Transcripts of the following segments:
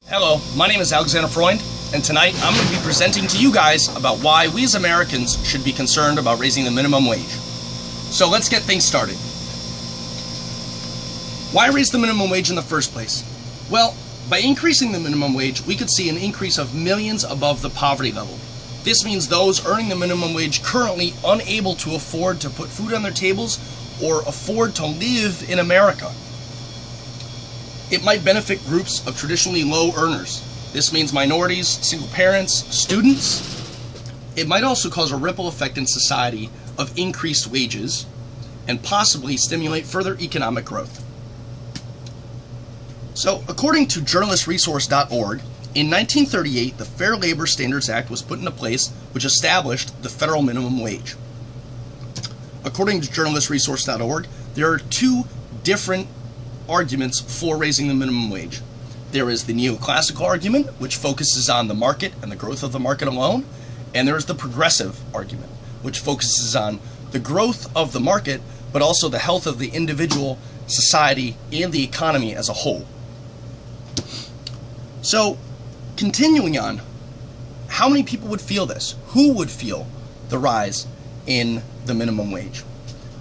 Hello, my name is Alexander Freund, and tonight I'm going to be presenting to you guys about why we as Americans should be concerned about raising the minimum wage. So let's get things started. Why raise the minimum wage in the first place? Well, by increasing the minimum wage, we could see an increase of millions above the poverty level. This means those earning the minimum wage currently unable to afford to put food on their tables or afford to live in America. It might benefit groups of traditionally low earners. This means minorities, single parents, students. It might also cause a ripple effect in society of increased wages and possibly stimulate further economic growth. So, according to journalistresource.org, in 1938, the Fair Labor Standards Act was put into place, which established the federal minimum wage. According to journalistresource.org, there are two different arguments for raising the minimum wage. There is the neoclassical argument, which focuses on the market and the growth of the market alone, and there is the progressive argument, which focuses on the growth of the market, but also the health of the individual, society, and the economy as a whole. So, continuing on, how many people would feel this? Who would feel the rise in the minimum wage?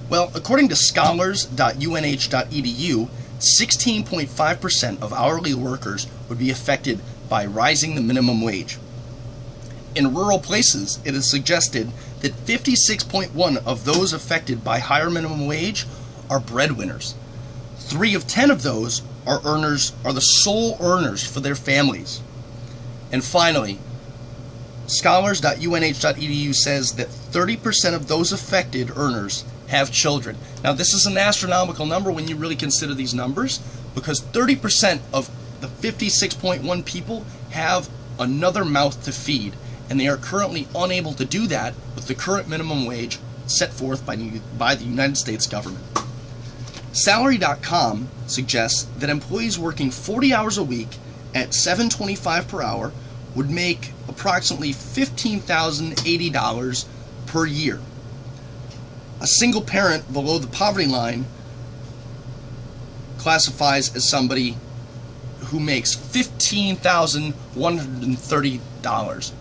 Well, according to scholars.unh.edu, 16.5% of hourly workers would be affected by rising the minimum wage. In rural places, it is suggested that 56.1% of those affected by higher minimum wage are breadwinners. 3 of 10 of those are the sole earners for their families. And finally, scholars.unh.edu says that 30% of those affected earners have children. Now, this is an astronomical number when you really consider these numbers, because 30% of the 56.1 people have another mouth to feed, and they are currently unable to do that with the current minimum wage set forth by the United States government. Salary.com suggests that employees working 40 hours a week at $7.25 per hour would make approximately $15,080 per year. A single parent below the poverty line classifies as somebody who makes $15,130.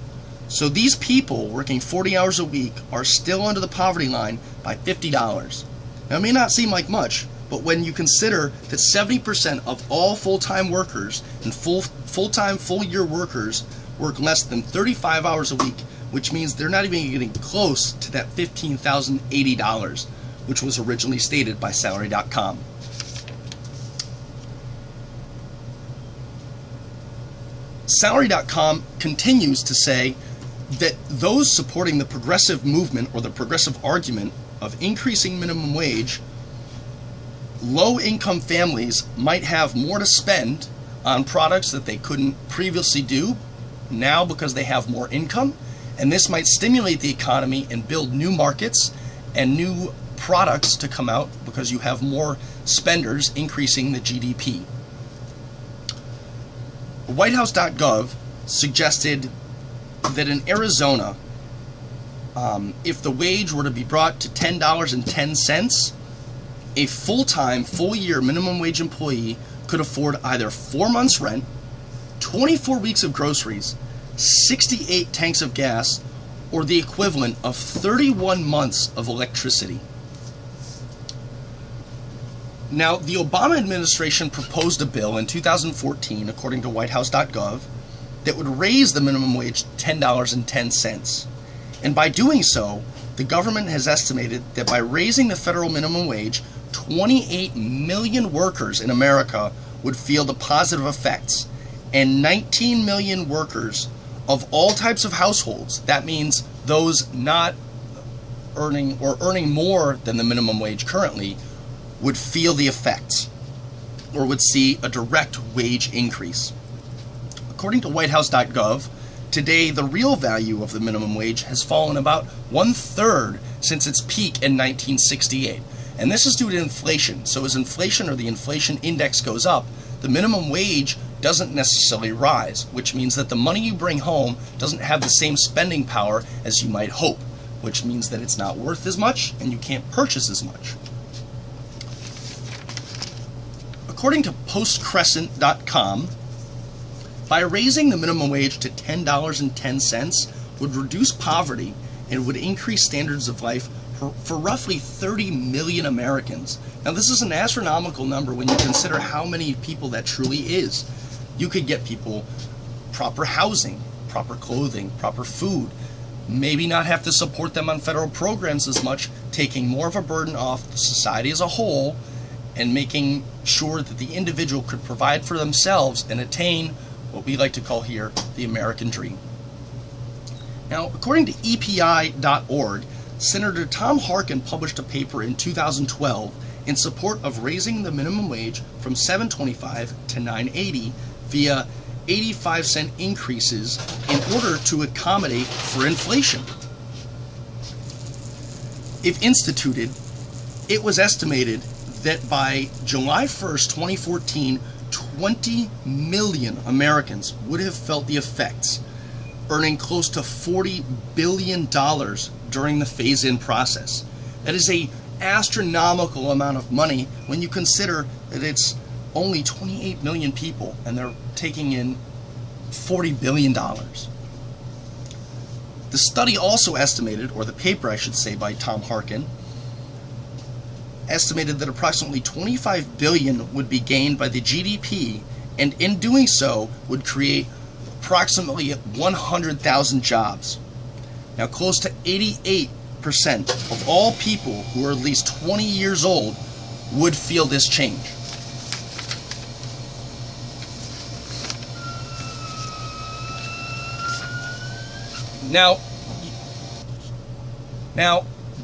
So these people working 40 hours a week are still under the poverty line by $50. Now, it may not seem like much, but when you consider that 70% of all full-time workers and full-time, full-year workers work less than 35 hours a week, which means they're not even getting close to that $15,080, which was originally stated by Salary.com. Salary.com continues to say that those supporting the progressive movement or the progressive argument of increasing minimum wage, low-income families might have more to spend on products that they couldn't previously do now because they have more income, and this might stimulate the economy and build new markets and new products to come out because you have more spenders, increasing the GDP. WhiteHouse.gov suggested that in Arizona, if the wage were to be brought to $10.10, a full-time, full-year minimum wage employee could afford either 4 months' rent, 24 weeks of groceries, 68 tanks of gas, or the equivalent of 31 months of electricity. Now, the Obama administration proposed a bill in 2014, according to whitehouse.gov, that would raise the minimum wage to $10.10. And by doing so, the government has estimated that by raising the federal minimum wage, 28 million workers in America would feel the positive effects, and 19 million workers of all types of households, that means those not earning or earning more than the minimum wage currently, would feel the effects or would see a direct wage increase. According to whitehouse.gov, today the real value of the minimum wage has fallen about 1/3 since its peak in 1968. And this is due to inflation. So as inflation or the inflation index goes up, the minimum wage doesn't necessarily rise, which means that the money you bring home doesn't have the same spending power as you might hope, which means that it's not worth as much and you can't purchase as much. According to postcrescent.com, By raising the minimum wage to $10.10 would reduce poverty and would increase standards of life for roughly 30 million Americans. Now, this is an astronomical number when you consider how many people that truly is. You could get people proper housing, proper clothing, proper food, maybe not have to support them on federal programs as much, taking more of a burden off the society as a whole and making sure that the individual could provide for themselves and attain what we like to call here the American dream. Now, according to EPI.org, Senator Tom Harkin published a paper in 2012 in support of raising the minimum wage from $7.25 to $9.80 via 85-cent increases in order to accommodate for inflation. If instituted, it was estimated that by July 1st, 2014, 20 million Americans would have felt the effects, earning close to $40 billion during the phase-in process. That is an astronomical amount of money when you consider that it's only 28 million people and they're taking in $40 billion. The study also estimated, or the paper I should say by Tom Harkin, estimated that approximately $25 billion would be gained by the GDP, and in doing so would create approximately 100,000 jobs. Now, close to 88% of all people who are at least 20 years old would feel this change. Now,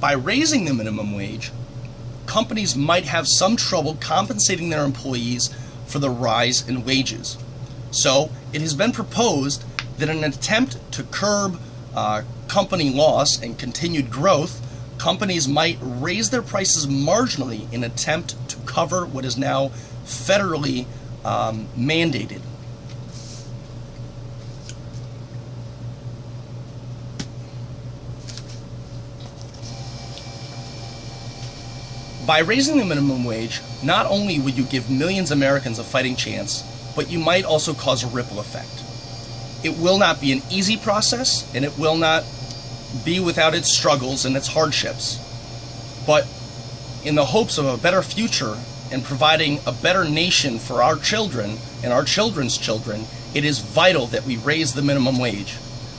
by raising the minimum wage, companies might have some trouble compensating their employees for the rise in wages. So, it has been proposed that in an attempt to curb company loss and continued growth, companies might raise their prices marginally in an attempt to cover what is now federally mandated. By raising the minimum wage, not only would you give millions of Americans a fighting chance, but you might also cause a ripple effect. It will not be an easy process, and it will not be without its struggles and its hardships. But in the hopes of a better future and providing a better nation for our children and our children's children, it is vital that we raise the minimum wage.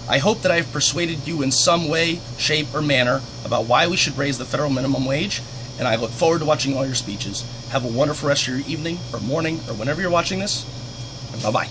I hope that I've persuaded you in some way, shape, or manner about why we should raise the federal minimum wage, and I look forward to watching all your speeches. Have a wonderful rest of your evening or morning or whenever you're watching this, and bye-bye.